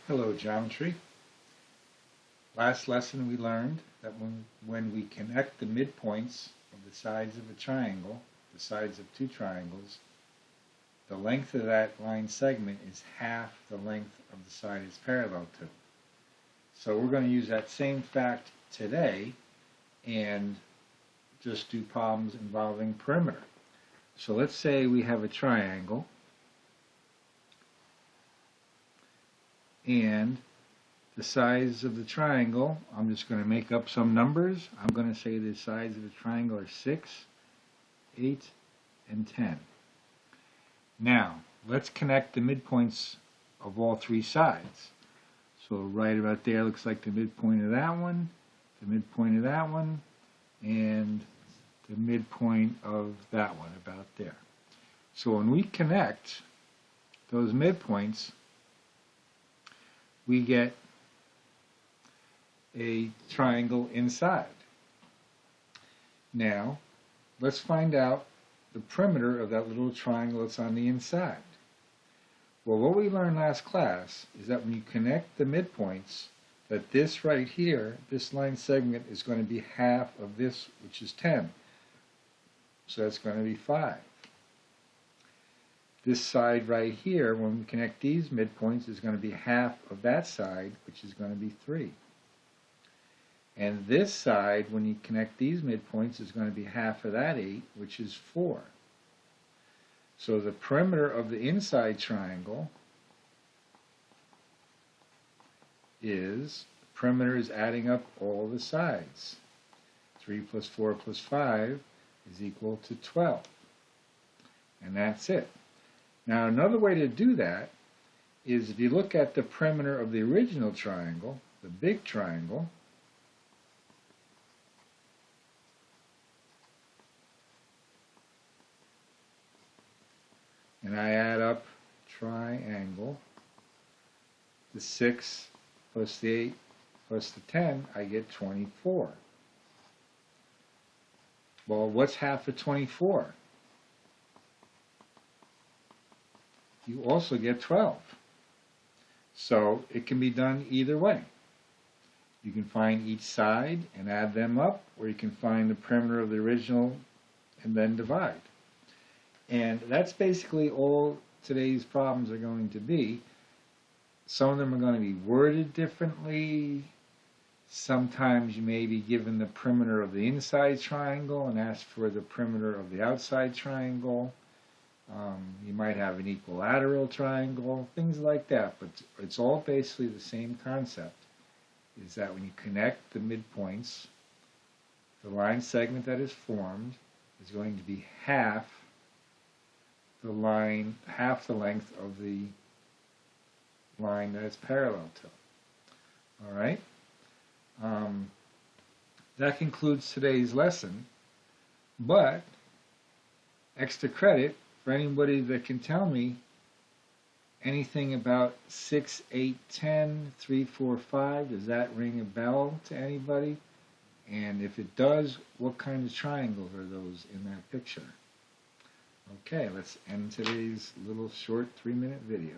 Hello, geometry. Last lesson we learned that when we connect the midpoints of the sides of a triangle, the sides of two triangles, the length of that line segment is half the length of the side it's parallel to. So we're going to use that same fact today and just do problems involving perimeter. So let's say we have a triangle and the sides of the triangle, I'm just going to make up some numbers. I'm going to say the sides of the triangle are 6, 8, and 10. Now, let's connect the midpoints of all three sides. So right about there looks like the midpoint of that one, the midpoint of that one, and the midpoint of that one about there. So when we connect those midpoints, we get a triangle inside. Now, let's find out the perimeter of that little triangle that's on the inside. Well, what we learned last class is that when you connect the midpoints, that this right here, this line segment, is going to be half of this, which is 10. So that's going to be 5. This side right here, when we connect these midpoints, is going to be half of that side, which is going to be 3. And this side, when you connect these midpoints, is going to be half of that 8, which is 4. So the perimeter of the inside triangle is, perimeter is adding up all the sides. 3 plus 4 plus 5 is equal to 12. And that's it. Now another way to do that is if you look at the perimeter of the original triangle, the big triangle, and I add up triangle, the 6 plus the 8 plus the 10, I get 24. Well, what's half of 24? You also get 12. So it can be done either way. You can find each side and add them up, or you can find the perimeter of the original and then divide. And that's basically all today's problems are going to be. Some of them are going to be worded differently. Sometimes you may be given the perimeter of the inside triangle and asked for the perimeter of the outside triangle. You might have an equilateral triangle, things like that, but it's all basically the same concept, is that when you connect the midpoints, the line segment that is formed is going to be half the length of the line that it's parallel to. All right? That concludes today's lesson, but extra credit for anybody that can tell me anything about 6, 8, 10, 3, 4, 5. Does that ring a bell to anybody? And if it does, what kind of triangles are those in that picture? Okay, let's end today's little short 3-minute video.